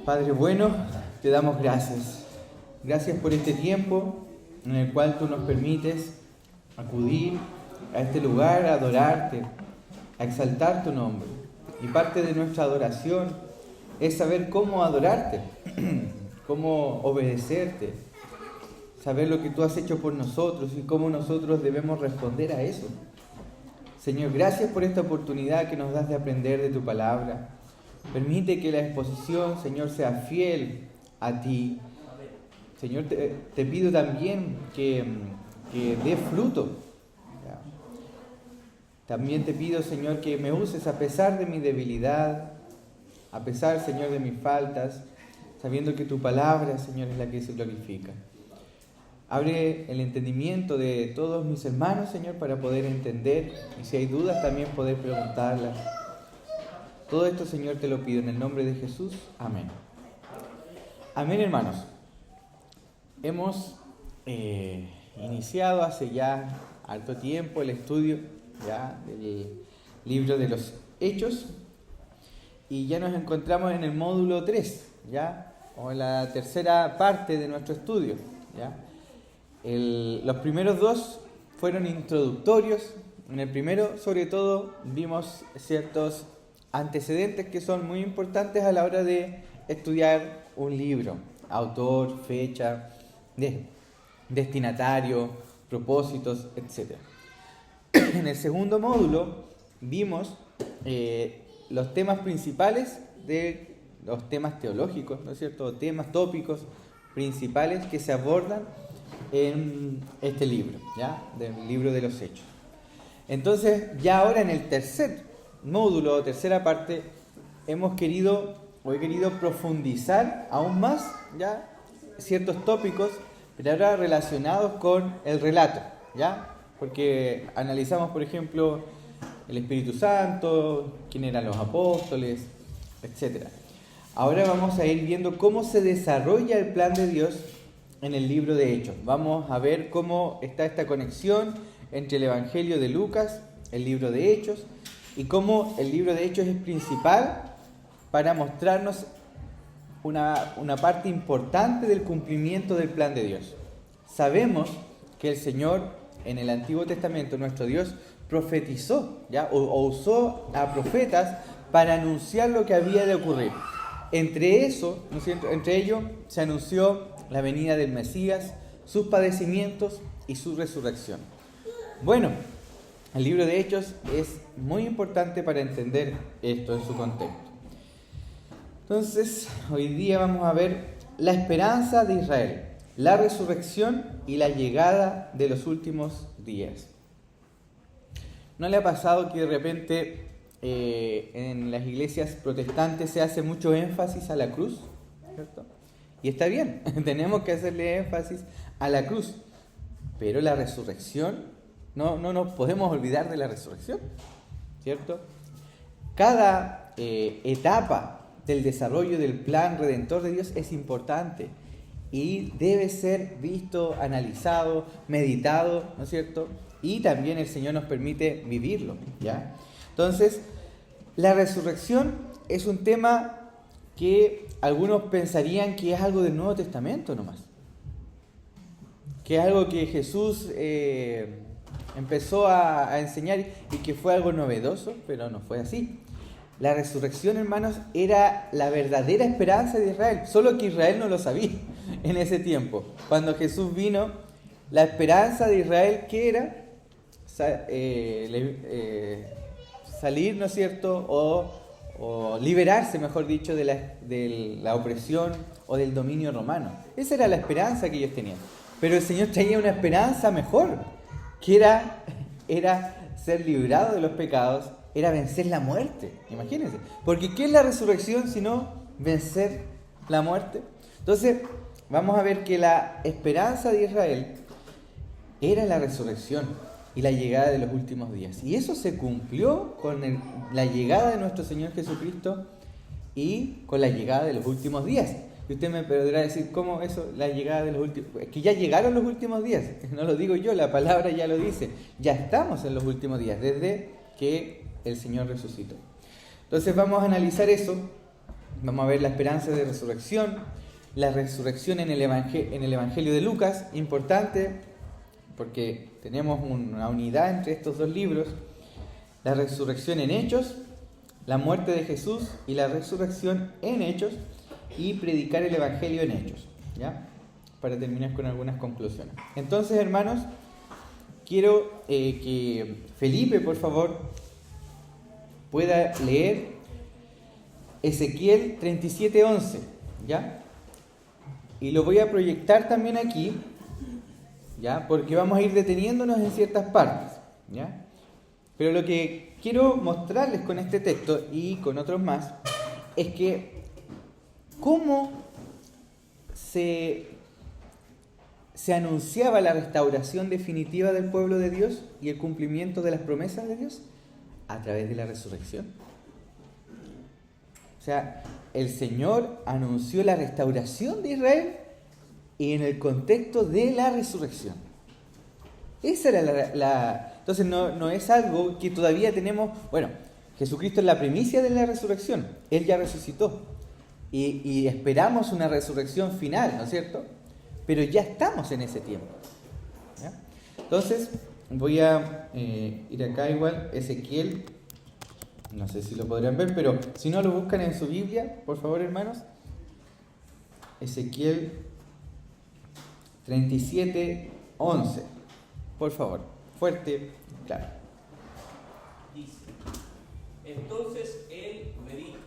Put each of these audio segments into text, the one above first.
Padre bueno, te damos gracias. Gracias por este tiempo en el cual tú nos permites acudir a este lugar, a adorarte, a exaltar tu nombre. Y parte de nuestra adoración es saber cómo adorarte, cómo obedecerte, saber lo que tú has hecho por nosotros y cómo nosotros debemos responder a eso. Señor, gracias por esta oportunidad que nos das de aprender de tu palabra. Permite que la exposición, Señor, sea fiel a ti. Señor, te pido también que dé fruto. También te pido, Señor, que me uses a pesar de mi debilidad, a pesar, Señor, de mis faltas, sabiendo que tu palabra, Señor, es la que se glorifica. Abre el entendimiento de todos mis hermanos, Señor, para poder entender, y si hay dudas también poder preguntarlas. Todo esto, Señor, te lo pido en el nombre de Jesús. Amén. Amén, hermanos. Hemos iniciado hace ya harto tiempo el estudio ya del libro de los Hechos y ya nos encontramos en el módulo 3, ya, o en la tercera parte de nuestro estudio, ya. Los primeros dos fueron introductorios. En el primero, sobre todo, vimos ciertos antecedentes que son muy importantes a la hora de estudiar un libro: autor, fecha, destinatario, propósitos, etc. En el segundo módulo vimos los temas principales de los temas teológicos, ¿no es cierto? Temas, tópicos principales que se abordan en este libro, ¿ya? Del libro de los Hechos. Entonces, ya ahora en el tercer módulo o tercera parte, he querido profundizar aún más, ya, ciertos tópicos, pero ahora relacionados con el relato, ¿ya? Porque analizamos, por ejemplo, el Espíritu Santo, quién eran los apóstoles, etc. Ahora vamos a ir viendo cómo se desarrolla el plan de Dios en el libro de Hechos. Vamos a ver cómo está esta conexión entre el Evangelio de Lucas, el libro de Hechos, y cómo el libro de Hechos es principal para mostrarnos una parte importante del cumplimiento del plan de Dios. Sabemos que el Señor en el Antiguo Testamento, nuestro Dios, profetizó, ¿ya? O usó a profetas para anunciar lo que había de ocurrir. Entre eso, ¿no es cierto? Entre ellos se anunció la venida del Mesías, sus padecimientos y su resurrección. Bueno, el libro de Hechos es muy importante para entender esto en su contexto. Entonces, hoy día vamos a ver la esperanza de Israel, la resurrección y la llegada de los últimos días. ¿No le ha pasado que de repente en las iglesias protestantes se hace mucho énfasis a la cruz? ¿Cierto? Y está bien, tenemos que hacerle énfasis a la cruz, pero la resurrección, no nos podemos olvidar de la resurrección, ¿cierto? Cada etapa del desarrollo del plan redentor de Dios es importante y debe ser visto, analizado, meditado, ¿no es cierto? Y también el Señor nos permite vivirlo, ¿ya? Entonces, la resurrección es un tema que algunos pensarían que es algo del Nuevo Testamento nomás, que es algo que Jesús empezó a enseñar y que fue algo novedoso, pero no fue así. La resurrección, hermanos, era la verdadera esperanza de Israel, solo que Israel no lo sabía en ese tiempo. Cuando Jesús vino, la esperanza de Israel, ¿qué era? Salir, ¿no es cierto?, o liberarse, mejor dicho, de la opresión o del dominio romano. Esa era la esperanza que ellos tenían. Pero el Señor traía una esperanza mejor, que era ser librado de los pecados, era vencer la muerte. Imagínense. Porque ¿qué es la resurrección sino vencer la muerte? Entonces, vamos a ver que la esperanza de Israel era la resurrección y la llegada de los últimos días. Y eso se cumplió con la llegada de nuestro Señor Jesucristo y con la llegada de los últimos días. Y usted me podrá decir, ¿cómo eso? La llegada de los últimos... Es que ya llegaron los últimos días. No lo digo yo, la palabra ya lo dice. Ya estamos en los últimos días, desde que el Señor resucitó. Entonces vamos a analizar eso Vamos a ver la esperanza de resurrección, la resurrección en el Evangelio de Lucas, importante porque tenemos una unidad entre estos dos libros, la resurrección en Hechos, la muerte de Jesús y la resurrección en Hechos, y predicar el Evangelio en Hechos, ¿ya? Para terminar con algunas conclusiones. Entonces, hermanos, quiero que Felipe, por favor, pueda leer Ezequiel 37:11, ¿ya? Y lo voy a proyectar también aquí, ¿ya? Porque vamos a ir deteniéndonos en ciertas partes, ¿ya? Pero lo que quiero mostrarles con este texto y con otros más es que cómo se anunciaba la restauración definitiva del pueblo de Dios y el cumplimiento de las promesas de Dios a través de la resurrección. O sea, el Señor anunció la restauración de Israel y en el contexto de la resurrección. Esa era Entonces no es algo que todavía tenemos. Bueno, Jesucristo es la primicia de la resurrección. Él ya resucitó. Y esperamos una resurrección final, ¿no es cierto? Pero ya estamos en ese tiempo, ¿ya? Entonces, voy a ir acá igual, Ezequiel. No sé si lo podrán ver, pero si no lo buscan en su Biblia, por favor, hermanos. Ezequiel 37:11. Por favor, fuerte, claro. Dice: entonces él me dijo: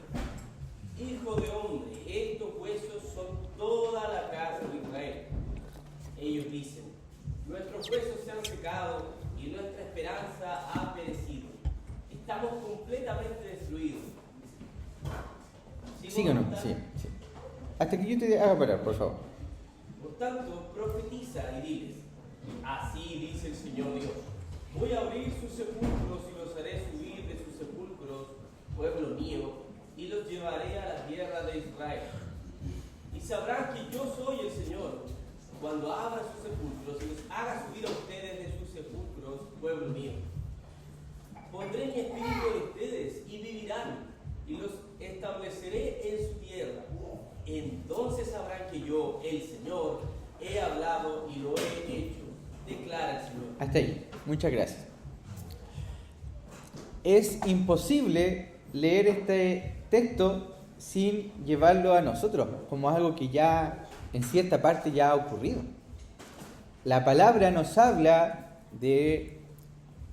Hijo de hombre, estos huesos son toda la casa de Israel. Ellos dicen: nuestros huesos se han secado y nuestra esperanza ha perecido. Estamos completamente destruidos. ¿Sí o no? Sí. Hasta que yo te haga parar, por favor. Por tanto, profetiza y diles: así dice el Señor Dios: voy a abrir sus sepulcros y los haré subir de sus sepulcros, pueblo mío, y los llevaré a la tierra de Israel. Y sabrán que yo soy el Señor, cuando abra sus sepulcros y los haga subir a ustedes de sus sepulcros, pueblo mío. Pondré mi espíritu en ustedes y vivirán, y los estableceré en su tierra. Entonces sabrán que yo, el Señor, he hablado y lo he hecho, declara el Señor. Hasta ahí, muchas gracias. Es imposible leer este texto sin llevarlo a nosotros, como algo que ya en cierta parte ya ha ocurrido. La palabra nos habla de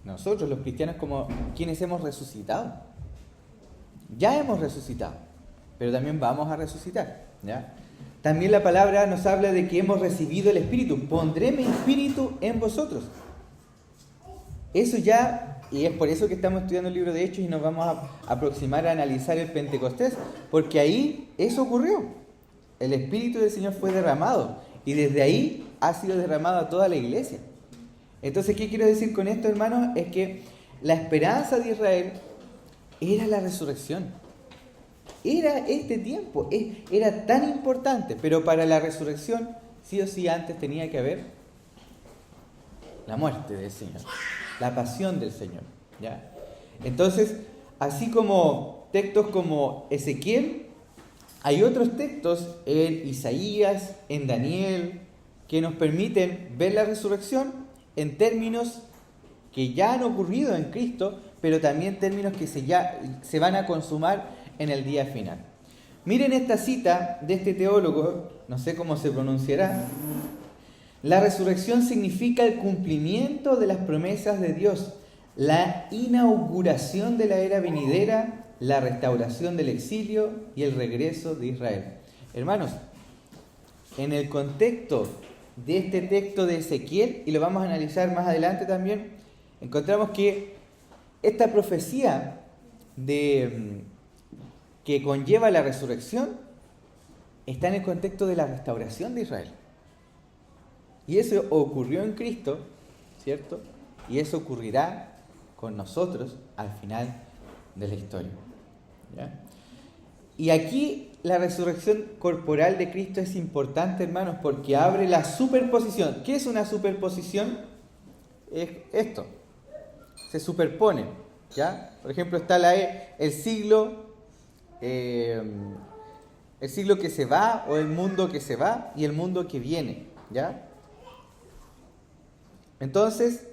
nosotros, los cristianos, como quienes hemos resucitado. Ya hemos resucitado, pero también vamos a resucitar, ¿ya? También la palabra nos habla de que hemos recibido el Espíritu. Pondré mi Espíritu en vosotros. Eso ya, y es por eso que estamos estudiando el libro de Hechos y nos vamos a aproximar a analizar el Pentecostés, porque ahí eso ocurrió. El Espíritu del Señor fue derramado y desde ahí ha sido derramado a toda la iglesia. Entonces, ¿qué quiero decir con esto, hermanos? Es que la esperanza de Israel era la resurrección. Era este tiempo, era tan importante, pero para la resurrección, sí o sí, antes tenía que haber la muerte del Señor, la pasión del Señor, ¿ya? Entonces, así como textos como Ezequiel, hay otros textos en Isaías, en Daniel, que nos permiten ver la resurrección en términos que ya han ocurrido en Cristo, pero también términos que se van a consumar en el día final. Miren esta cita de este teólogo, no sé cómo se pronunciará. La resurrección significa el cumplimiento de las promesas de Dios, la inauguración de la era venidera, la restauración del exilio y el regreso de Israel. Hermanos, en el contexto de este texto de Ezequiel, y lo vamos a analizar más adelante también, encontramos que esta profecía que conlleva la resurrección está en el contexto de la restauración de Israel. Y eso ocurrió en Cristo, ¿cierto? Y eso ocurrirá con nosotros al final de la historia, ¿ya? Y aquí la resurrección corporal de Cristo es importante, hermanos, porque abre la superposición. ¿Qué es una superposición? Es esto. Se superponen, ¿ya? Por ejemplo, está el siglo El siglo que se va o el mundo que se va y el mundo que viene, ¿ya? Entonces,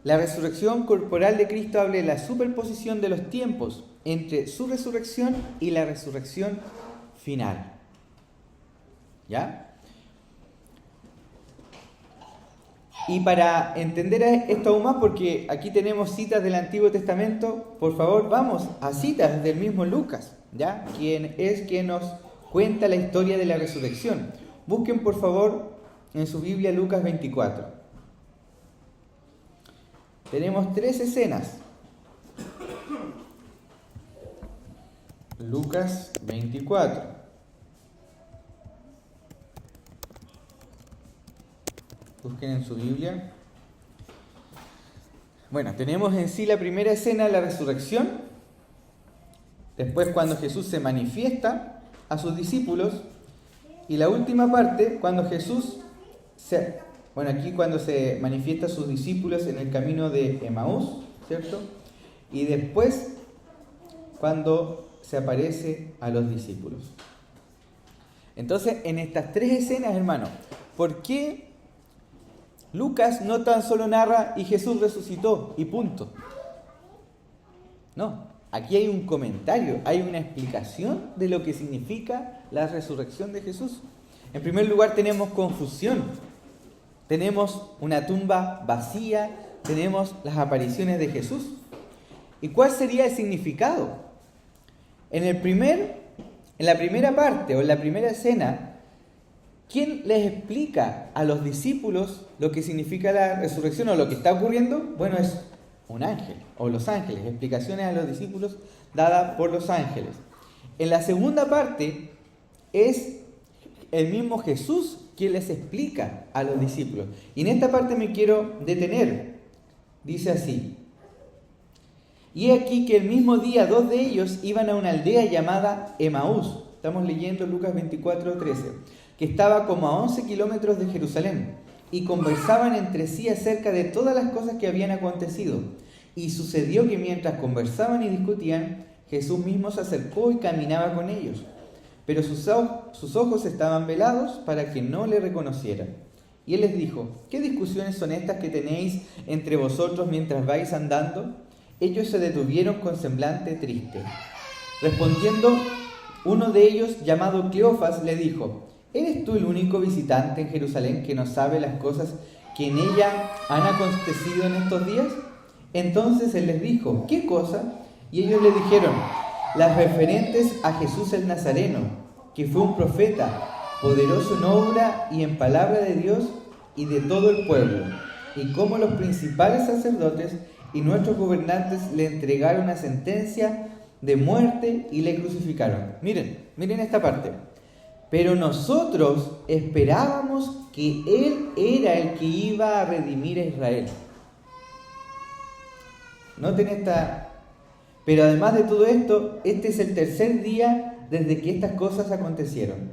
la resurrección corporal de Cristo habla de la superposición de los tiempos entre su resurrección y la resurrección final. ¿Ya? Y para entender esto aún más, porque aquí tenemos citas del Antiguo Testamento, por favor vamos a citas del mismo Lucas, ¿ya? Quien nos cuenta la historia de la resurrección. Busquen por favor en su Biblia Lucas 24. Tenemos 3 escenas. Lucas 24. Busquen en su Biblia. Bueno, tenemos en sí la primera escena, la resurrección. Después cuando Jesús se manifiesta a sus discípulos. Y la última parte, cuando Jesús cuando se manifiesta a sus discípulos en el camino de Emaús, ¿cierto? Y después cuando se aparece a los discípulos. Entonces, en estas 3 escenas, hermanos, ¿por qué Lucas no tan solo narra y Jesús resucitó y punto? No, aquí hay un comentario, hay una explicación de lo que significa la resurrección de Jesús. En primer lugar tenemos confusión, tenemos una tumba vacía, tenemos las apariciones de Jesús. ¿Y cuál sería el significado? En la primera parte o en la primera escena, ¿quién les explica a los discípulos lo que significa la resurrección o lo que está ocurriendo? Bueno, es un ángel o los ángeles, explicaciones a los discípulos dadas por los ángeles. En la segunda parte es el mismo Jesús quien les explica a los discípulos. Y en esta parte me quiero detener. Dice así: y aquí que el mismo día 2 de ellos iban a una aldea llamada Emaús. Estamos leyendo Lucas 24:13. Que estaba como a 11 kilómetros de Jerusalén, y conversaban entre sí acerca de todas las cosas que habían acontecido. Y sucedió que mientras conversaban y discutían, Jesús mismo se acercó y caminaba con ellos. Pero sus ojos estaban velados para que no le reconocieran. Y él les dijo: ¿qué discusiones son estas que tenéis entre vosotros mientras vais andando? Ellos se detuvieron con semblante triste. Respondiendo, uno de ellos, llamado Cleofas, le dijo: ¿eres tú el único visitante en Jerusalén que no sabe las cosas que en ella han acontecido en estos días? Entonces él les dijo: ¿qué cosa? Y ellos le dijeron: las referentes a Jesús el Nazareno, que fue un profeta, poderoso en obra y en palabra de Dios y de todo el pueblo, y cómo los principales sacerdotes y nuestros gobernantes le entregaron una sentencia de muerte y le crucificaron. Miren esta parte. Pero nosotros esperábamos que Él era el que iba a redimir a Israel. Noten esta. Pero además de todo esto, este es el tercer día desde que estas cosas acontecieron.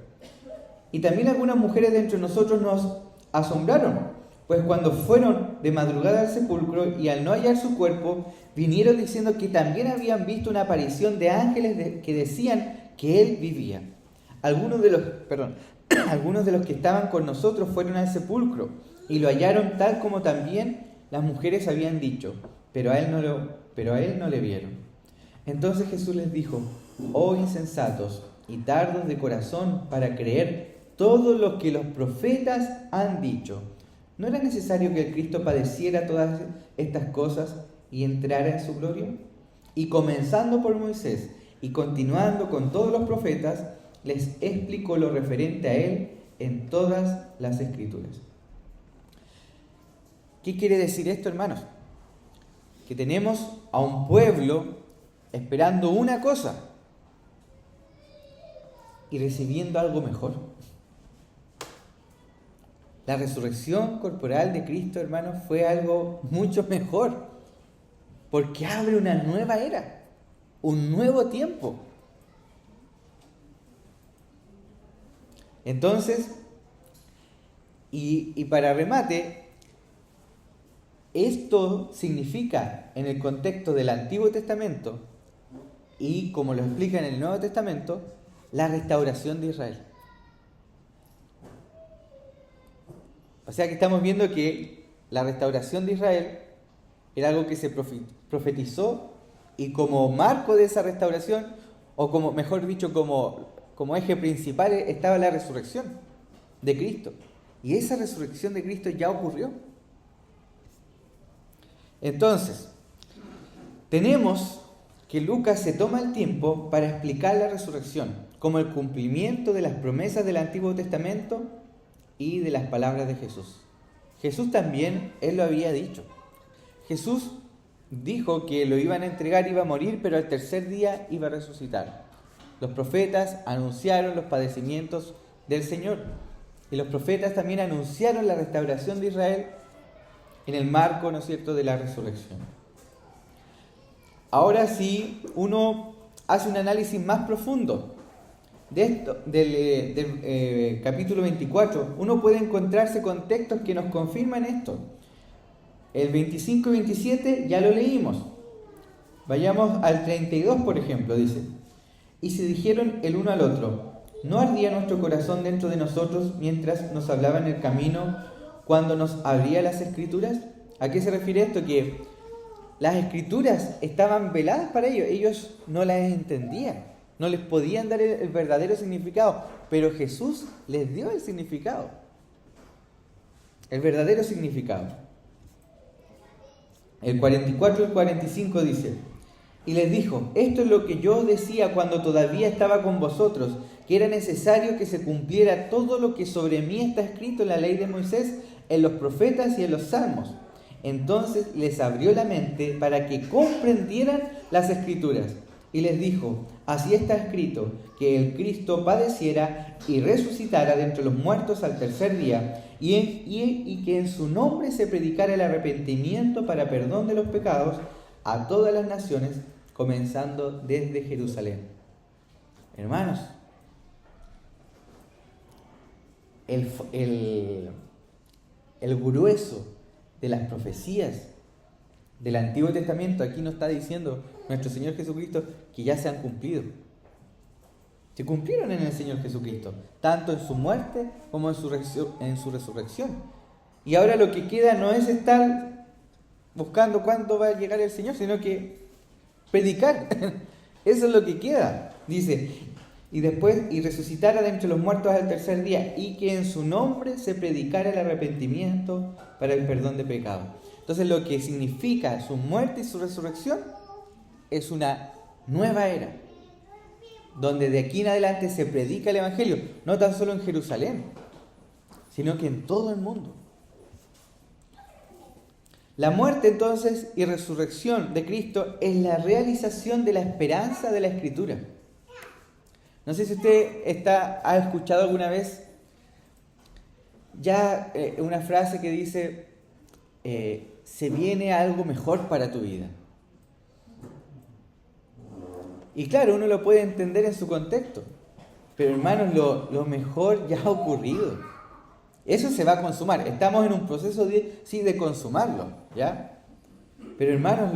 Y también algunas mujeres de entre nosotros nos asombraron, pues cuando fueron de madrugada al sepulcro y al no hallar su cuerpo, vinieron diciendo que también habían visto una aparición de ángeles que decían que Él vivía. Algunos de los que estaban con nosotros fueron al sepulcro y lo hallaron tal como también las mujeres habían dicho, pero a él no le vieron. Entonces Jesús les dijo: oh insensatos y tardos de corazón para creer todo lo que los profetas han dicho. ¿No era necesario que el Cristo padeciera todas estas cosas y entrara en su gloria? Y comenzando por Moisés y continuando con todos los profetas, les explicó lo referente a él en todas las Escrituras. ¿Qué quiere decir esto, hermanos? Que tenemos a un pueblo esperando una cosa y recibiendo algo mejor. La resurrección corporal de Cristo, hermanos, fue algo mucho mejor, porque abre una nueva era, un nuevo tiempo. Entonces, y para remate, esto significa en el contexto del Antiguo Testamento y como lo explica en el Nuevo Testamento, la restauración de Israel. O sea que estamos viendo que la restauración de Israel era algo que se profetizó, y como marco de esa restauración, o como, mejor dicho, como eje principal, estaba la resurrección de Cristo. Y esa resurrección de Cristo ya ocurrió. Entonces, tenemos que Lucas se toma el tiempo para explicar la resurrección como el cumplimiento de las promesas del Antiguo Testamento y de las palabras de Jesús. Jesús también, Él lo había dicho. Jesús dijo que lo iban a entregar, iba a morir, pero al tercer día iba a resucitar. Los profetas anunciaron los padecimientos del Señor. Y los profetas también anunciaron la restauración de Israel en el marco, ¿no es cierto?, de la resurrección. Ahora sí, uno hace un análisis más profundo de esto, del capítulo 24, uno puede encontrarse con textos que nos confirman esto. El 25 y 27 ya lo leímos. Vayamos al 32, por ejemplo, dice: y se dijeron el uno al otro: ¿no ardía nuestro corazón dentro de nosotros mientras nos hablaba en el camino, cuando nos abría las Escrituras? ¿A qué se refiere esto? Que las Escrituras estaban veladas para ellos, ellos no las entendían, no les podían dar el verdadero significado, pero Jesús les dio el significado, el verdadero significado. El 44 y el 45 dice: y les dijo: esto es lo que yo decía cuando todavía estaba con vosotros, que era necesario que se cumpliera todo lo que sobre mí está escrito en la ley de Moisés, en los profetas y en los salmos. Entonces les abrió la mente para que comprendieran las Escrituras, y les dijo: así está escrito, que el Cristo padeciera y resucitara de entre los muertos al tercer día, y que en su nombre se predicara el arrepentimiento para perdón de los pecados a todas las naciones, comenzando desde Jerusalén. Hermanos, el grueso de las profecías del Antiguo Testamento aquí nos está diciendo nuestro Señor Jesucristo que ya se han cumplido. Se cumplieron en el Señor Jesucristo, tanto en su muerte como en su resurrección. Y ahora lo que queda no es estar buscando cuándo va a llegar el Señor, sino que predicar. Eso es lo que queda. Dice: y después, y resucitara de entre los muertos al tercer día, y que en su nombre se predicara el arrepentimiento para el perdón de pecados. Entonces, lo que significa su muerte y su resurrección es una nueva era, donde de aquí en adelante se predica el Evangelio, no tan solo en Jerusalén, sino que en todo el mundo. La muerte, entonces, y resurrección de Cristo es la realización de la esperanza de la Escritura. No sé si usted ha escuchado alguna vez ya una frase que dice: se viene algo mejor para tu vida. Y claro, uno lo puede entender en su contexto, pero hermanos, lo mejor ya ha ocurrido. Eso se va a consumar. Estamos en un proceso de consumarlo, ¿ya? Pero hermanos,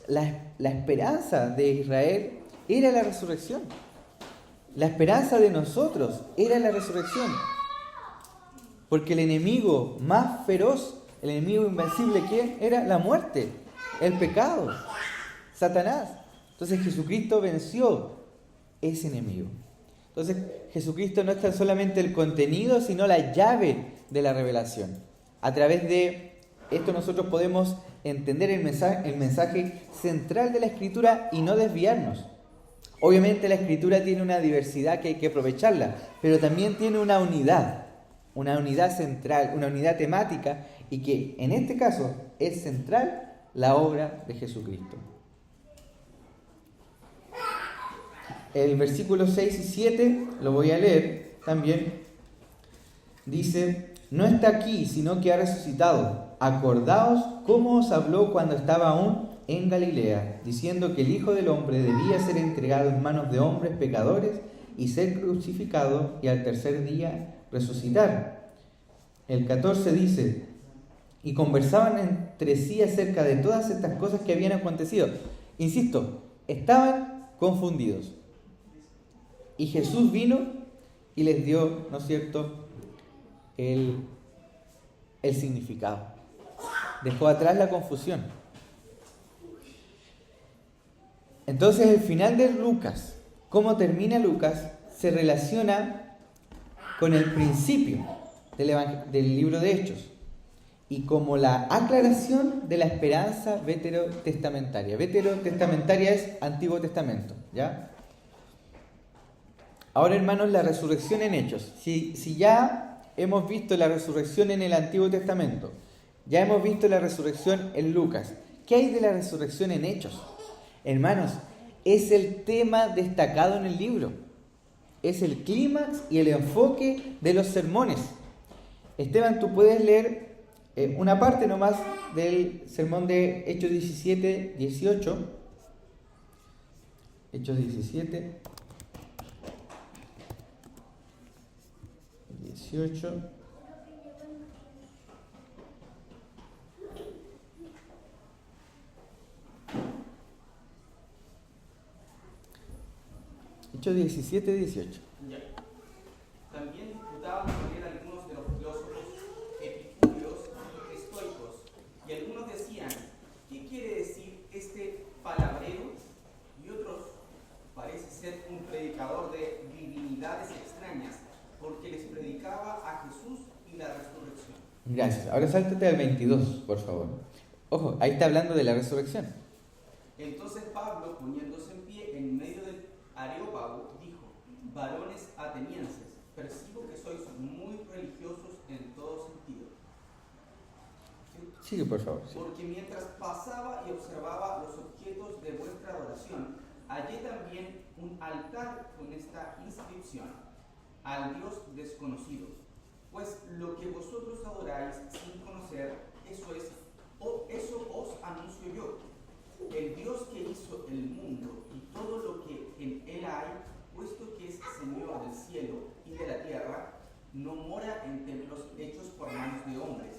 la esperanza de Israel era la resurrección. La esperanza de nosotros era la resurrección. Porque el enemigo más feroz, el enemigo invencible, ¿quién? Era la muerte, el pecado, Satanás. Entonces Jesucristo venció ese enemigo. Entonces Jesucristo no es tan solamente el contenido, sino la llave de la revelación. A través de esto nosotros podemos entender el mensaje central de la Escritura y no desviarnos. Obviamente la Escritura tiene una diversidad que hay que aprovecharla, pero también tiene una unidad central, una unidad temática, y que en este caso es central la obra de Jesucristo. El versículo 6 y 7 lo voy a leer también. Dice: no está aquí, sino que ha resucitado. Acordaos cómo os habló cuando estaba aún en Galilea, diciendo que el Hijo del Hombre debía ser entregado en manos de hombres pecadores y ser crucificado, y al tercer día resucitar. El 14 dice: y conversaban entre sí acerca de todas estas cosas que habían acontecido. Insisto, estaban confundidos. Y Jesús vino y les dio, ¿no es cierto?, el significado. Dejó atrás la confusión. Entonces el final de Lucas, cómo termina Lucas, se relaciona con el principio del libro de Hechos y como la aclaración de la esperanza veterotestamentaria. Veterotestamentaria es Antiguo Testamento, ¿ya? Ahora, hermanos, la resurrección en Hechos. Si ya hemos visto la resurrección en el Antiguo Testamento, ya hemos visto la resurrección en Lucas, ¿qué hay de la resurrección en Hechos? Hermanos, es el tema destacado en el libro. Es el clímax y el enfoque de los sermones. Esteban, tú puedes leer una parte nomás del sermón de Hechos 17, 18. Hechos 17, 18. Hechos 17, 18. Ya. También disputaban con él algunos de los filósofos epicúreos y estoicos, y algunos decían, ¿qué quiere decir este palabrero? Y otros, parece ser un predicador de divinidades extrañas, porque les predicaba a Jesús y la resurrección. Gracias. Ahora sáltate al 22, por favor. Ojo, ahí está hablando de la resurrección. Entonces Pablo, poniéndose en pie en medio del Areópago, dijo, varones atenienses, percibo que sois muy religiosos en todo sentido. Sigue, por favor. Sí. Porque mientras pasaba y observaba los objetos de vuestra adoración, hallé también un altar con esta inscripción, al Dios desconocido. Pues lo que vosotros adoráis sin conocer, eso os anuncio yo. El Dios que hizo el mundo y todo lo que en él hay, puesto que es Señor del cielo y de la tierra, no mora en templos hechos por manos de hombres,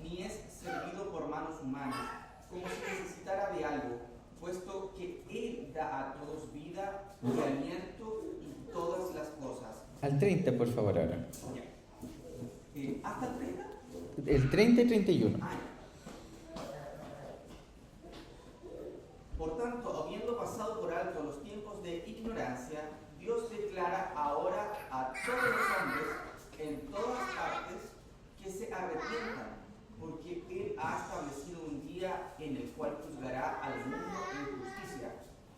ni es servido por manos humanas, como si necesitara de algo, puesto que él da a todos vida y aliento y todas las cosas. Al 30, por favor, ahora. ¿Hasta el 30? El 30 y 31. Por tanto, habiendo pasado por alto los tiempos de ignorancia, Dios declara ahora a todos los hombres en todas partes que se arrepientan, porque Él ha establecido un día en el cual juzgará al mundo en justicia,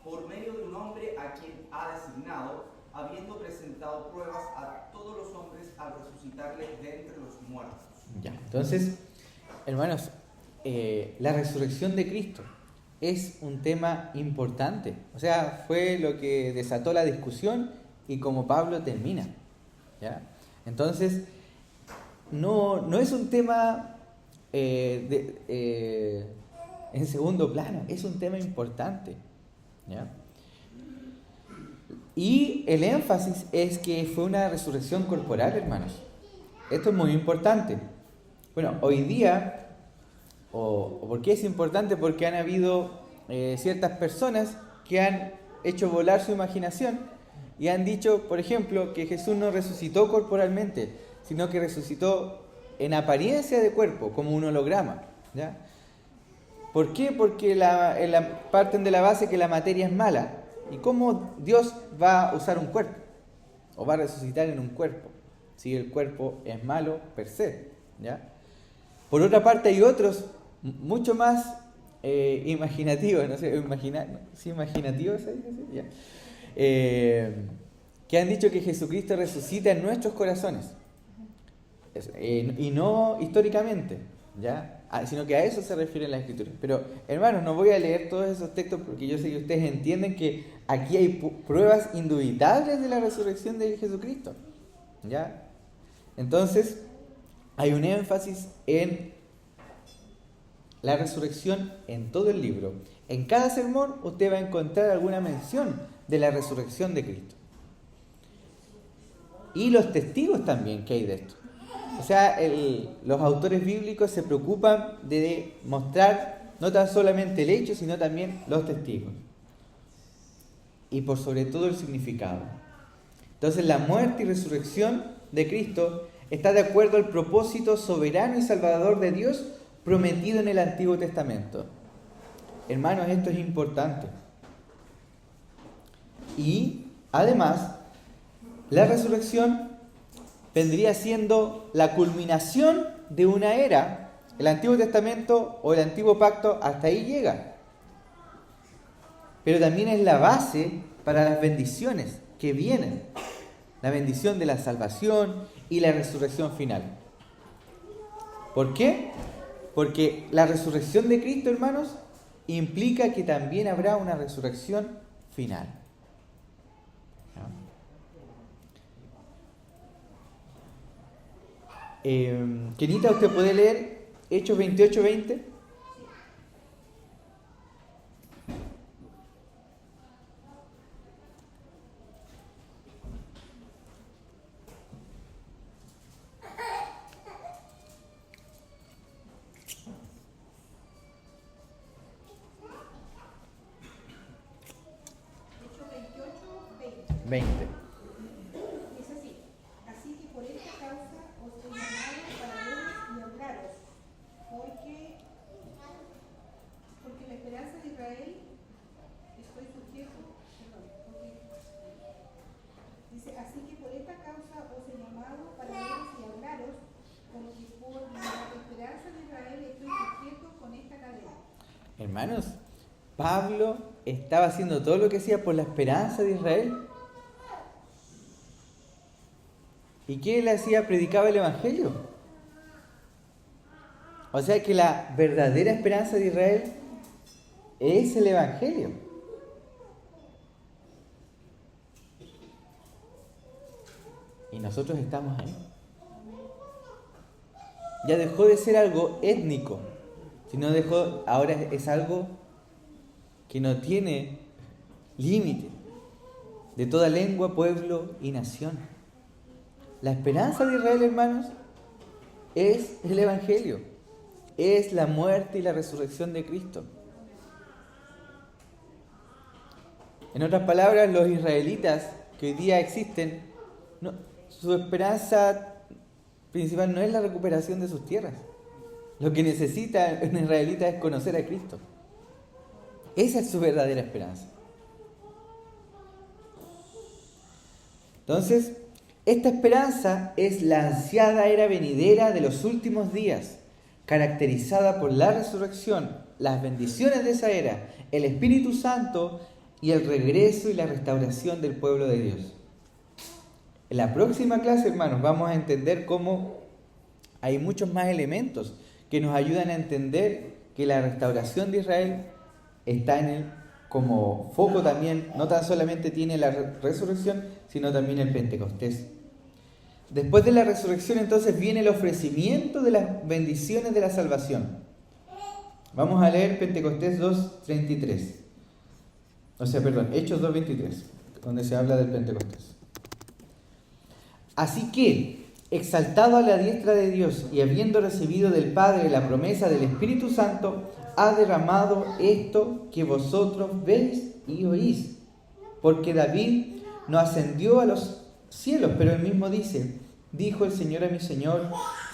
por medio de un hombre a quien ha designado, habiendo presentado pruebas a todos los hombres al resucitarle de entre los muertos. Ya, entonces, hermanos, la resurrección de Cristo es un tema importante. O sea, fue lo que desató la discusión y como Pablo termina, ¿ya? Entonces, no es un tema en segundo plano, es un tema importante, ¿ya? Y el énfasis es que fue una resurrección corporal, hermanos. Esto es muy importante. Bueno, hoy día, ¿por qué es importante? Porque han habido ciertas personas que han hecho volar su imaginación y han dicho, por ejemplo, que Jesús no resucitó corporalmente, sino que resucitó en apariencia de cuerpo, como un holograma, ¿ya? ¿Por qué? Porque parten de la base que la materia es mala. ¿Y cómo Dios va a usar un cuerpo? ¿O va a resucitar en un cuerpo? Si el cuerpo es malo per se, ¿ya? Por otra parte hay otros mucho más imaginativos, no sé, imaginativos, ¿ya? Que han dicho que Jesucristo resucita en nuestros corazones, y no históricamente, ¿ya? Sino que a eso se refiere la Escritura. Pero, hermanos, no voy a leer todos esos textos porque yo sé que ustedes entienden que aquí hay pruebas indubitables de la resurrección de Jesucristo, ¿ya? Entonces, hay un énfasis en la resurrección en todo el libro. En cada sermón usted va a encontrar alguna mención de la resurrección de Cristo. Y los testigos también que hay de esto. O sea, los autores bíblicos se preocupan de mostrar no tan solamente el hecho, sino también los testigos. Y por sobre todo el significado. Entonces la muerte y resurrección de Cristo está de acuerdo al propósito soberano y salvador de Dios prometido en el Antiguo Testamento. Hermanos, esto es importante. Y además, la resurrección vendría siendo la culminación de una era. El Antiguo Testamento o el Antiguo Pacto hasta ahí llega. Pero también es la base para las bendiciones que vienen. La bendición de la salvación y la resurrección final. ¿Por qué? Porque la resurrección de Cristo, hermanos, implica que también habrá una resurrección final. Kenita, ¿usted puede leer Hechos 28:20? Hechos 28, 20. 20. Es así. Así que por esta causa os he llamado para veros y hablaros, porque la esperanza de Israel estoy sujeto, dice, así que por esta causa os he llamado para veros y hablaros, porque por la esperanza de Israel estoy sujeto con esta cadena. Hermanos, Pablo estaba haciendo todo lo que hacía por la esperanza de Israel. ¿Y qué él hacía? Predicaba el Evangelio. O sea que la verdadera esperanza de Israel es el Evangelio. Y nosotros estamos ahí. Ya dejó de ser algo étnico, sino ahora es algo que no tiene límite, de toda lengua, pueblo y nación. La esperanza de Israel, hermanos, es el Evangelio, es la muerte y la resurrección de Cristo. En otras palabras, los israelitas que hoy día existen, su esperanza principal no es la recuperación de sus tierras. Lo que necesita un israelita es conocer a Cristo. Esa es su verdadera esperanza. Entonces, esta esperanza es la ansiada era venidera de los últimos días, caracterizada por la resurrección, las bendiciones de esa era, el Espíritu Santo y el regreso y la restauración del pueblo de Dios. En la próxima clase, hermanos, vamos a entender cómo hay muchos más elementos que nos ayudan a entender que la restauración de Israel está en él como foco también, no tan solamente tiene la resurrección, sino también el Pentecostés. Después de la resurrección, entonces, viene el ofrecimiento de las bendiciones de la salvación. Vamos a leer Pentecostés 2:33. Hechos 2:23, donde se habla del Pentecostés. Así que, exaltado a la diestra de Dios y habiendo recibido del Padre la promesa del Espíritu Santo, ha derramado esto que vosotros veis y oís. Porque David no ascendió a los cielos, pero él mismo dice, dijo el Señor a mi Señor,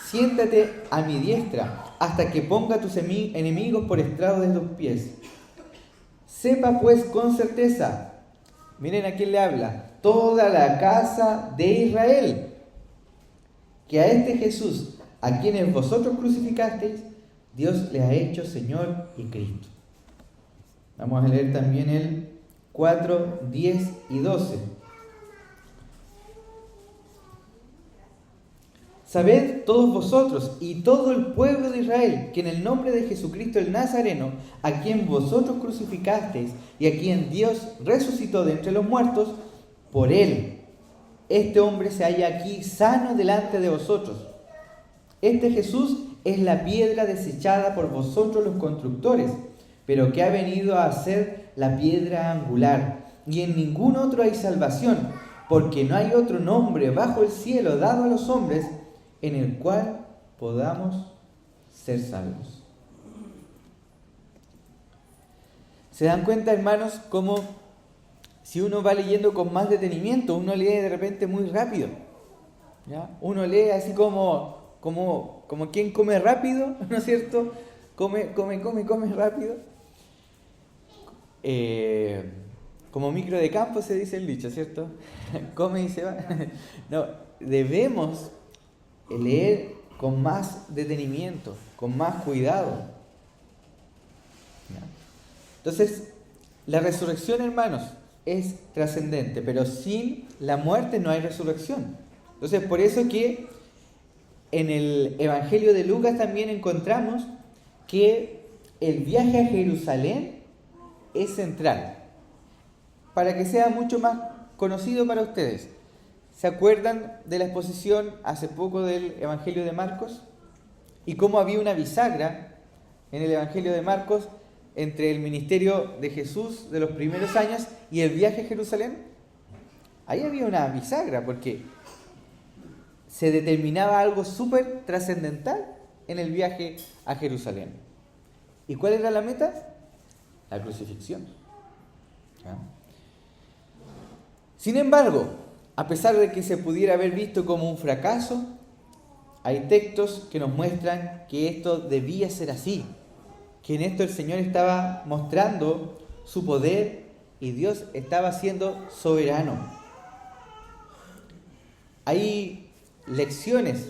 siéntate a mi diestra hasta que ponga a tus enemigos por estrado de tus pies. Sepa pues con certeza, miren a quién le habla, toda la casa de Israel, que a este Jesús, a quienes vosotros crucificasteis, Dios le ha hecho Señor y Cristo. Vamos a leer también el 4, 10 y 12. Sabed todos vosotros y todo el pueblo de Israel que en el nombre de Jesucristo el Nazareno, a quien vosotros crucificasteis y a quien Dios resucitó de entre los muertos, por él, este hombre se halla aquí sano delante de vosotros. Este Jesús es la piedra desechada por vosotros los constructores, pero que ha venido a ser la piedra angular. Y en ningún otro hay salvación, porque no hay otro nombre bajo el cielo dado a los hombres en el cual podamos ser salvos. ¿Se dan cuenta, hermanos, cómo si uno va leyendo con más detenimiento, uno lee de repente muy rápido, ¿ya? Uno lee así como quien come rápido, ¿no es cierto? Come rápido. Como micro de campo se dice el dicho, ¿cierto? Come y se va. No, debemos leer con más detenimiento, con más cuidado. ¿Ya? Entonces, la resurrección, hermanos, es trascendente, pero sin la muerte no hay resurrección. Entonces, por eso que en el Evangelio de Lucas también encontramos que el viaje a Jerusalén es central. Para que sea mucho más conocido para ustedes, ¿se acuerdan de la exposición hace poco del Evangelio de Marcos? Y cómo había una bisagra en el Evangelio de Marcos entre el ministerio de Jesús de los primeros años y el viaje a Jerusalén. Ahí había una bisagra porque se determinaba algo súper trascendental en el viaje a Jerusalén. ¿Y cuál era la meta? La crucifixión. ¿Ya? Sin embargo, a pesar de que se pudiera haber visto como un fracaso, hay textos que nos muestran que esto debía ser así, que en esto el Señor estaba mostrando su poder y Dios estaba siendo soberano. Hay lecciones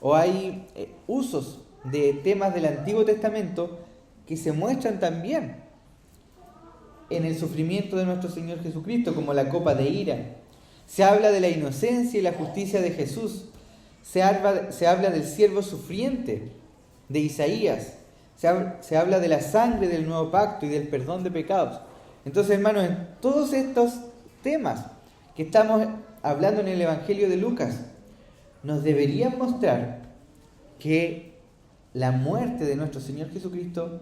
o hay usos de temas del Antiguo Testamento que se muestran también en el sufrimiento de nuestro Señor Jesucristo, como la copa de ira. Se habla de la inocencia y la justicia de Jesús. Se habla del siervo sufriente de Isaías. Se habla de la sangre del nuevo pacto y del perdón de pecados. Entonces, hermanos, en todos estos temas que estamos hablando en el Evangelio de Lucas, nos deberían mostrar que la muerte de nuestro Señor Jesucristo,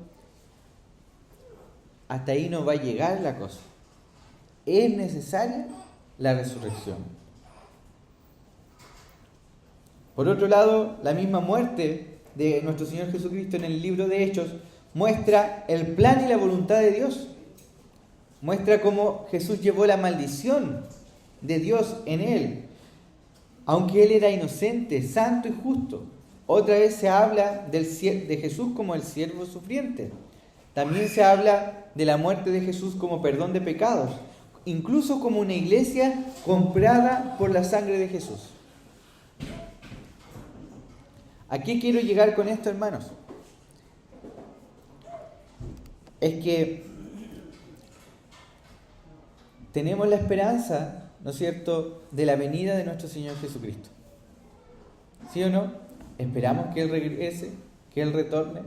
hasta ahí no va a llegar la cosa. Es necesaria la resurrección. Por otro lado, la misma muerte de nuestro Señor Jesucristo en el libro de Hechos muestra el plan y la voluntad de Dios. Muestra cómo Jesús llevó la maldición de Dios en él, aunque él era inocente, santo y justo. Otra vez se habla de Jesús como el siervo sufriente. También se habla de la muerte de Jesús como perdón de pecados, incluso como una iglesia comprada por la sangre de Jesús. ¿A qué quiero llegar con esto, hermanos? Es que tenemos la esperanza, ¿no es cierto?, de la venida de nuestro Señor Jesucristo. ¿Sí o no? Esperamos que Él regrese, que Él retorne.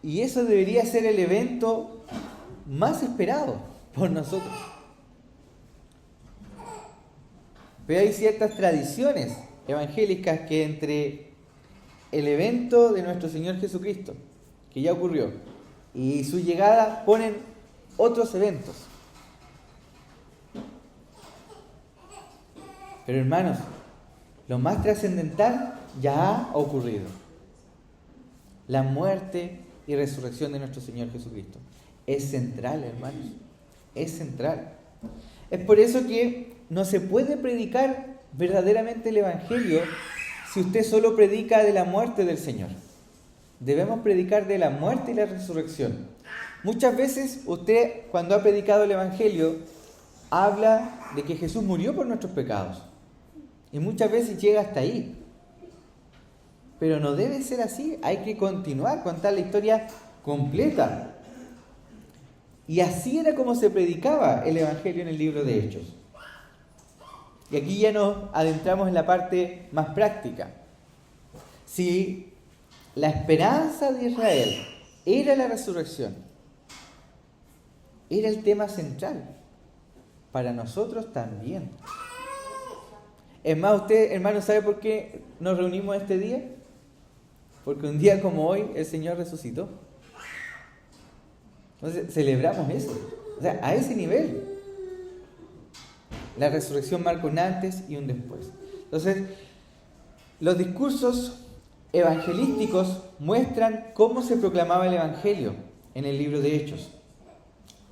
Y eso debería ser el evento más esperado por nosotros. Pero hay ciertas tradiciones evangélicas que entre el evento de nuestro Señor Jesucristo, que ya ocurrió, y su llegada ponen otros eventos. Pero hermanos, lo más trascendental ya ha ocurrido. La muerte y resurrección de nuestro Señor Jesucristo es central, hermanos. Es central. Es por eso que no se puede predicar verdaderamente el Evangelio si usted solo predica de la muerte del Señor. Debemos predicar de la muerte y la resurrección. Muchas veces usted, cuando ha predicado el Evangelio, habla de que Jesús murió por nuestros pecados. Y muchas veces llega hasta ahí. Pero no debe ser así. Hay que continuar, contar la historia completa. Y así era como se predicaba el Evangelio en el libro de Hechos. Y aquí ya nos adentramos en la parte más práctica. Si la esperanza de Israel era la resurrección, era el tema central, para nosotros también. Es más, usted, hermano, ¿sabe por qué nos reunimos este día? Porque un día como hoy el Señor resucitó. Entonces celebramos eso. O sea, a ese nivel. La resurrección marca un antes y un después. Entonces, los discursos evangelísticos muestran cómo se proclamaba el Evangelio en el libro de Hechos.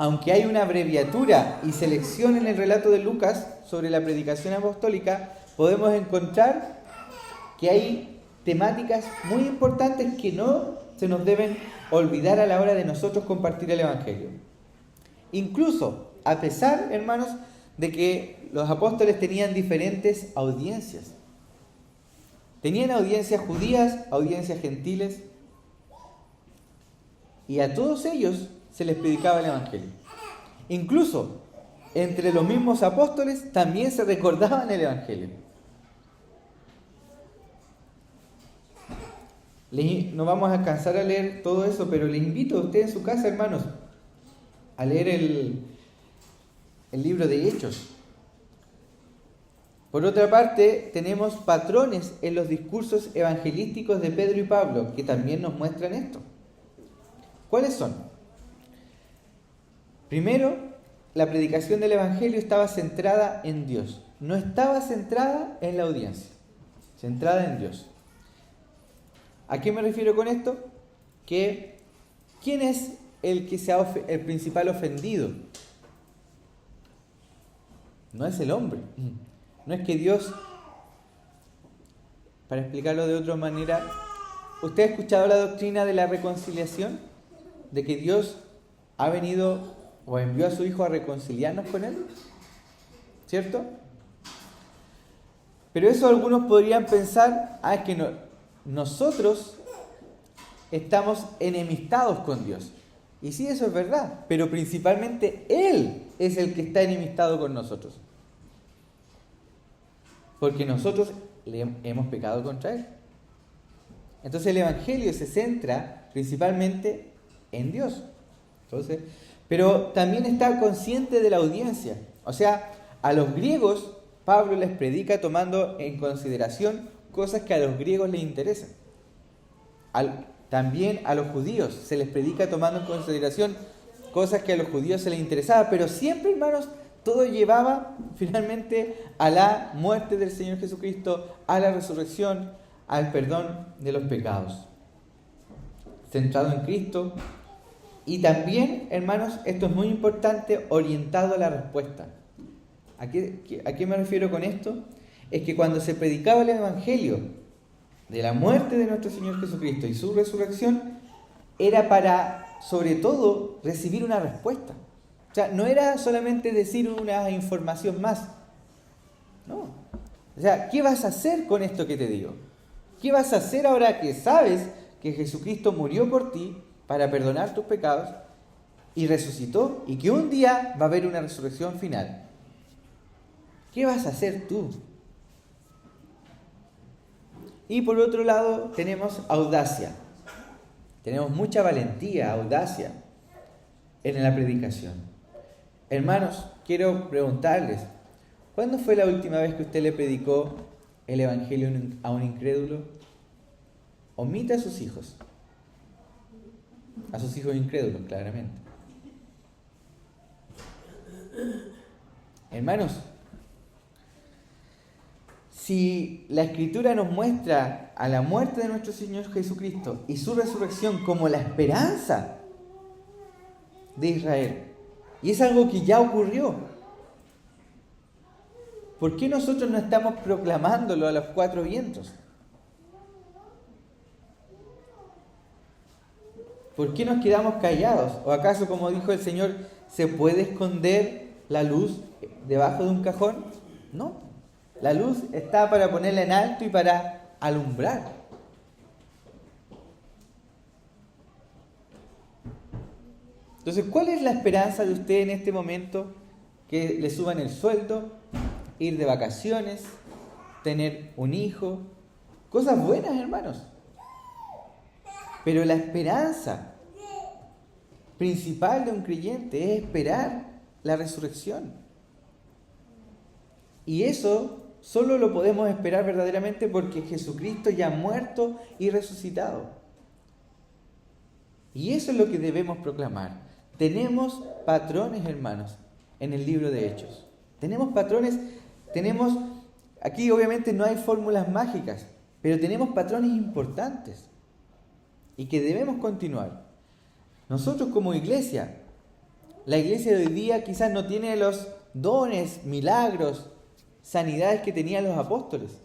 aunque hay una abreviatura y selección en el relato de Lucas sobre la predicación apostólica, podemos encontrar que hay temáticas muy importantes que no se nos deben olvidar a la hora de nosotros compartir el Evangelio. Incluso, a pesar, hermanos, de que los apóstoles tenían diferentes audiencias. Tenían audiencias judías, audiencias gentiles, y a todos ellos se les predicaba el Evangelio. Incluso, entre los mismos apóstoles también se recordaban el Evangelio. No vamos a alcanzar a leer todo eso, pero les invito a ustedes en su casa, hermanos, a leer el libro de Hechos. Por otra parte, tenemos patrones en los discursos evangelísticos de Pedro y Pablo, que también nos muestran esto. ¿Cuáles son? Primero, la predicación del Evangelio estaba centrada en Dios. No estaba centrada en la audiencia, centrada en Dios. ¿A qué me refiero con esto? Que ¿quién es el principal ofendido? No es el hombre. No es que Dios, para explicarlo de otra manera, ¿usted ha escuchado la doctrina de la reconciliación? De que Dios ha venido o envió a su Hijo a reconciliarnos con Él, ¿cierto? Pero eso algunos podrían pensar, es que nosotros estamos enemistados con Dios. Y sí, eso es verdad, pero principalmente Él es el que está enemistado con nosotros. Porque nosotros hemos pecado contra Él. Entonces el Evangelio se centra principalmente en Dios. Pero también está consciente de la audiencia. O sea, a los griegos Pablo les predica tomando en consideración cosas que a los griegos les interesan. También a los judíos se les predica tomando en consideración cosas que a los judíos se les interesaba. Pero siempre, hermanos, todo llevaba finalmente a la muerte del Señor Jesucristo, a la resurrección, al perdón de los pecados. Centrado en Cristo. Y también, hermanos, esto es muy importante, orientado a la respuesta. ¿A qué me refiero con esto? Es que cuando se predicaba el Evangelio de la muerte de nuestro Señor Jesucristo y su resurrección, era para, sobre todo, recibir una respuesta. O sea, no era solamente decir una información más. No. O sea, ¿qué vas a hacer con esto que te digo? ¿Qué vas a hacer ahora que sabes que Jesucristo murió por ti para perdonar tus pecados y resucitó y que un día va a haber una resurrección final? ¿Qué vas a hacer tú? Y por otro lado tenemos audacia. Tenemos mucha valentía, audacia en la predicación. Hermanos, quiero preguntarles, ¿cuándo fue la última vez que usted le predicó el Evangelio a un incrédulo? Omita a sus hijos incrédulos, claramente. Hermanos, si la Escritura nos muestra a la muerte de nuestro Señor Jesucristo y su resurrección como la esperanza de Israel, y es algo que ya ocurrió, ¿por qué nosotros no estamos proclamándolo a los cuatro vientos? ¿Por qué nos quedamos callados? ¿O acaso, como dijo el Señor, se puede esconder la luz debajo de un cajón? No. La luz está para ponerla en alto y para alumbrar. Entonces, ¿cuál es la esperanza de usted en este momento? Que le suban el sueldo, ir de vacaciones, tener un hijo. Cosas buenas, hermanos. Pero la esperanza principal de un creyente es esperar la resurrección. Y eso solo lo podemos esperar verdaderamente porque Jesucristo ya ha muerto y resucitado. Y eso es lo que debemos proclamar. Tenemos patrones, hermanos, en el libro de Hechos. Tenemos patrones, aquí obviamente no hay fórmulas mágicas, pero tenemos patrones importantes y que debemos continuar. Nosotros como iglesia La iglesia de hoy día quizás no tiene los dones, milagros, sanidades que tenían los apóstoles.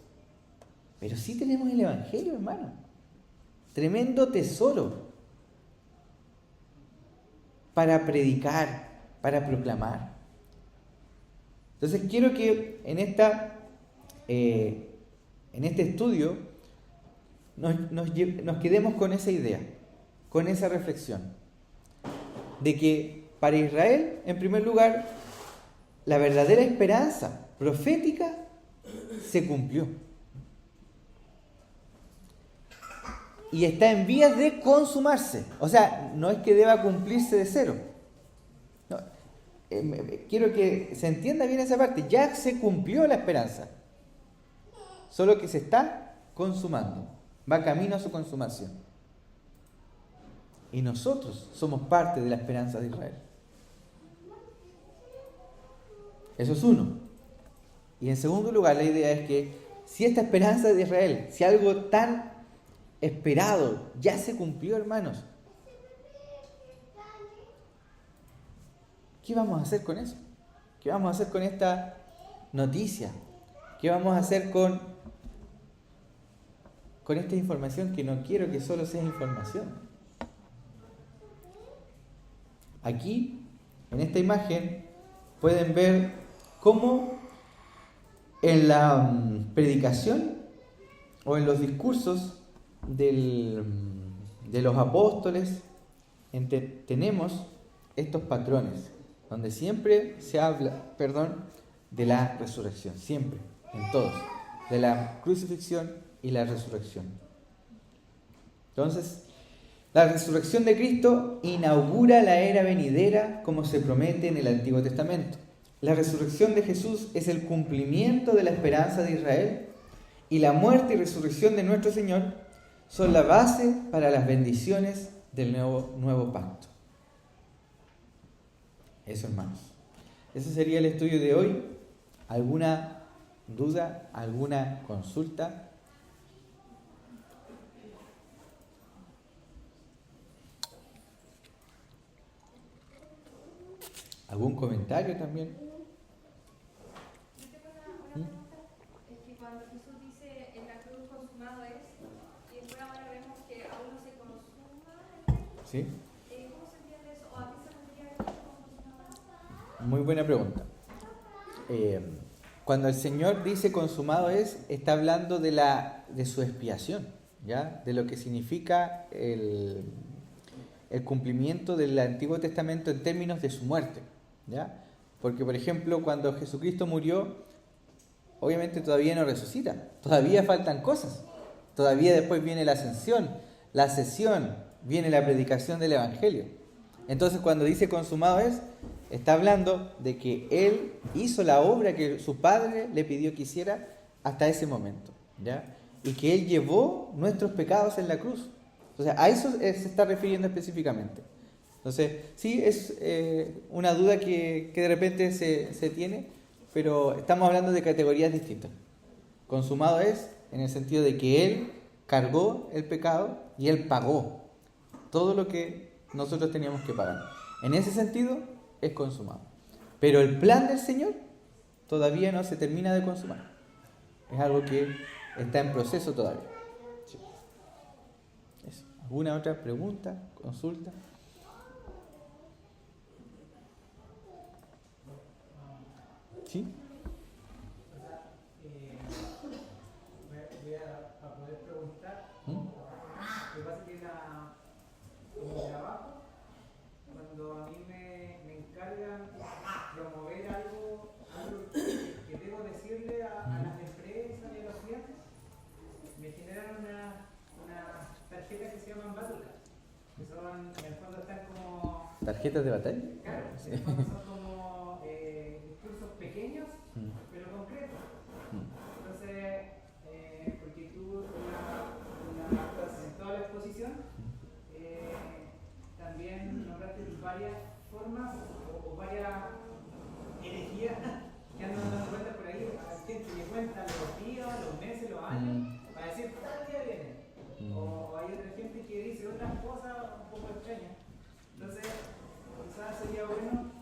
Pero sí tenemos el Evangelio, hermano. Tremendo tesoro para predicar, para proclamar. Entonces quiero que en este estudio nos quedemos con esa idea, con esa reflexión, de que para Israel, en primer lugar, la verdadera esperanza profética se cumplió. Y está en vías de consumarse. O sea, no es que deba cumplirse de cero. No, quiero que se entienda bien esa parte. Ya se cumplió la esperanza. Solo que se está consumando. Va camino a su consumación. Y nosotros somos parte de la esperanza de Israel. Eso es uno. Y en segundo lugar, la idea es que si esta esperanza de Israel, si algo tan esperado ya se cumplió, hermanos, ¿qué vamos a hacer con eso? ¿Qué vamos a hacer con esta noticia? ¿Qué vamos a hacer con esta información que no quiero que solo sea información? Aquí, en esta imagen, pueden ver cómo en la predicación o en los discursos de los apóstoles tenemos estos patrones, donde siempre se habla, de la resurrección, siempre, en todos, de la crucifixión y la resurrección. Entonces, la resurrección de Cristo inaugura la era venidera como se promete en el Antiguo Testamento. La resurrección de Jesús es el cumplimiento de la esperanza de Israel, y la muerte y resurrección de nuestro Señor son la base para las bendiciones del nuevo pacto. Eso, hermanos. Ese sería el estudio de hoy. ¿Alguna duda? ¿Alguna consulta? ¿Algún comentario también? Yo tengo una pregunta. Es que cuando Jesús dice en la cruz consumado es, y después ahora vemos que aún no se consuma, ¿Sí? ¿cómo se entiende eso? ¿O a qué se refiere con consumado? Muy buena pregunta. Cuando el Señor dice consumado es, está hablando de su expiación, ¿ya? De lo que significa el cumplimiento del Antiguo Testamento en términos de su muerte, ¿ya? Porque, por ejemplo, cuando Jesucristo murió, obviamente todavía no resucita, todavía faltan cosas, todavía después viene la ascensión, la ascensión, viene la predicación del Evangelio. Entonces, cuando dice consumado es, está hablando de que Él hizo la obra que su Padre le pidió que hiciera hasta ese momento, ¿ya? Y que Él llevó nuestros pecados en la cruz. O sea, a eso se está refiriendo específicamente. Entonces, sí, es una duda que de repente se tiene, pero estamos hablando de categorías distintas. Consumado es en el sentido de que Él cargó el pecado y Él pagó todo lo que nosotros teníamos que pagar. En ese sentido, es consumado. Pero el plan del Señor todavía no se termina de consumar. Es algo que está en proceso todavía. Sí. Eso. ¿Alguna otra pregunta? ¿Consulta? ¿Sí? Voy a poder preguntar. Lo que pasa es que en mi trabajo, cuando a mí me encargan promover algo que debo decirle a las empresas y a los clientes, me generan unas tarjetas que se llaman batucas, que son, en el fondo están como... ¿Tarjetas de batalla? Claro, Sí. en el fondo son como discursos pequeños, pero concretos. Entonces, porque tú en toda la exposición también nombraste varias formas o varias energías que andan dando vueltas por ahí. Hay gente que cuenta los días, los meses, los años, para decir tal día viene. O hay otra gente que dice otras cosas un poco extrañas. Entonces, quizás sería bueno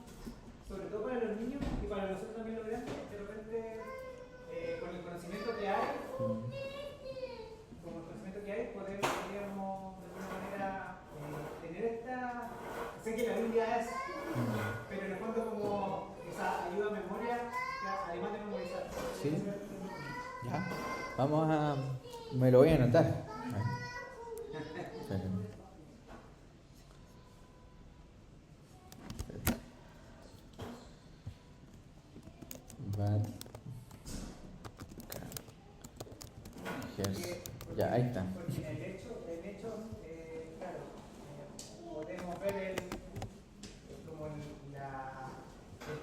¿Sí? Ya. Vamos a... Me lo voy a anotar. Ya, ahí está. Porque en el hecho claro, podemos ver como el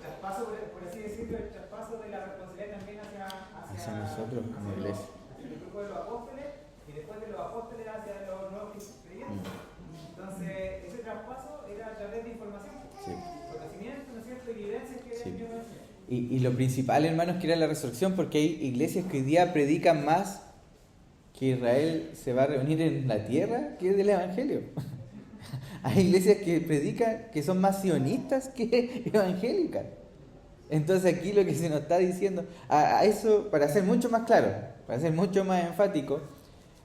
traspaso, por así decirlo, el traspaso de la responsabilidad también hacia nosotros como iglesia. Hacia el grupo de los apóstoles y después de los apóstoles hacia los nuevos creyentes. Entonces, ese traspaso era a través de información, conocimiento, ¿no es cierto? Y evidencias que Dios nos enseña. Y lo principal, hermanos, que era la resurrección, porque hay iglesias que hoy día predican más que Israel se va a reunir en la tierra que del Evangelio. Hay iglesias que predican que son más sionistas que evangélicas. Entonces aquí lo que se nos está diciendo, a eso, para ser mucho más claro, para ser mucho más enfático,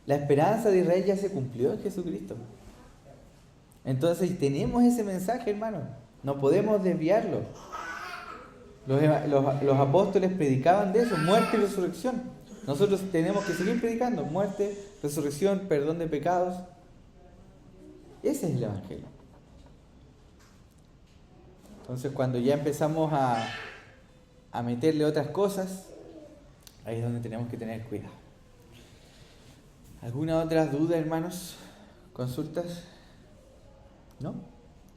la esperanza de Israel ya se cumplió en Jesucristo. Entonces tenemos ese mensaje, hermano, no podemos desviarlo. Los apóstoles predicaban de eso, muerte y resurrección. Nosotros tenemos que seguir predicando muerte, resurrección, perdón de pecados. Ese es el Evangelio. Entonces cuando ya empezamos a meterle otras cosas, ahí es donde tenemos que tener cuidado. ¿Alguna otra duda, hermanos? ¿Consultas? ¿No?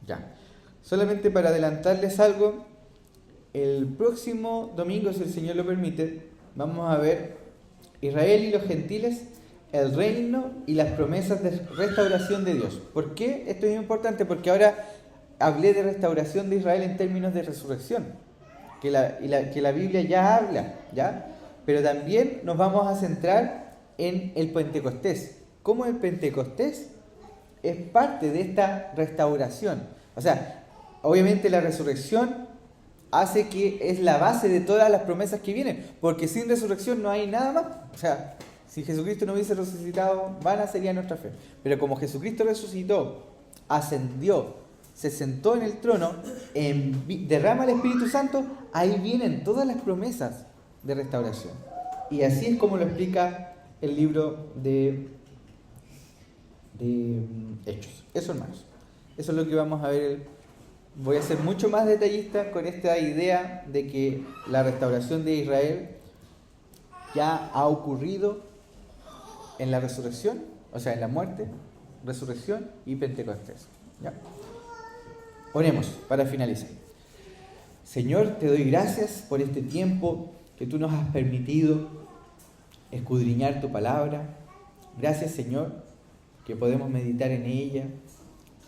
Ya. Solamente para adelantarles algo, el próximo domingo, si el Señor lo permite, vamos a ver Israel y los gentiles, el reino y las promesas de restauración de Dios. ¿Por qué esto es importante? Porque ahora hablé de restauración de Israel en términos de resurrección, que la Biblia ya habla, ¿ya? Pero también nos vamos a centrar en el Pentecostés. ¿Cómo el Pentecostés es parte de esta restauración? O sea, obviamente la resurrección hace que es la base de todas las promesas que vienen, porque sin resurrección no hay nada más. O sea, si Jesucristo no hubiese resucitado, vana sería nuestra fe. Pero como Jesucristo resucitó, ascendió, se sentó en el trono, derrama el Espíritu Santo, ahí vienen todas las promesas de restauración. Y así es como lo explica el libro de Hechos. Eso, hermanos. Eso es lo que vamos a ver. Voy a ser mucho más detallista con esta idea de que la restauración de Israel ya ha ocurrido en la resurrección, o sea, en la muerte, resurrección y Pentecostés. ¿Ya? Oremos para finalizar. Señor, te doy gracias por este tiempo que tú nos has permitido escudriñar tu palabra. Gracias, Señor, que podemos meditar en ella.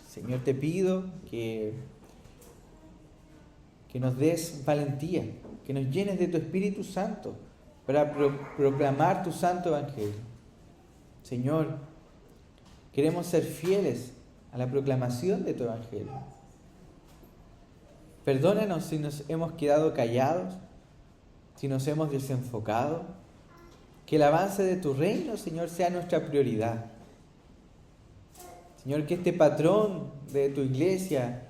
Señor, te pido que nos des valentía, que nos llenes de tu Espíritu Santo para proclamar tu santo evangelio. Señor, queremos ser fieles a la proclamación de tu evangelio. Perdónanos si nos hemos quedado callados, si nos hemos desenfocado. Que el avance de tu reino, Señor, sea nuestra prioridad. Señor, que este patrón de tu iglesia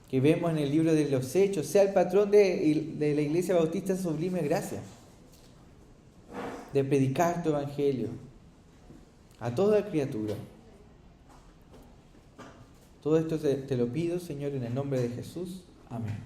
que vemos en el libro de los Hechos sea el patrón de la Iglesia Bautista Sublime Gracia, de predicar tu evangelio a toda criatura. Todo esto te lo pido, Señor, en el nombre de Jesús. Amén.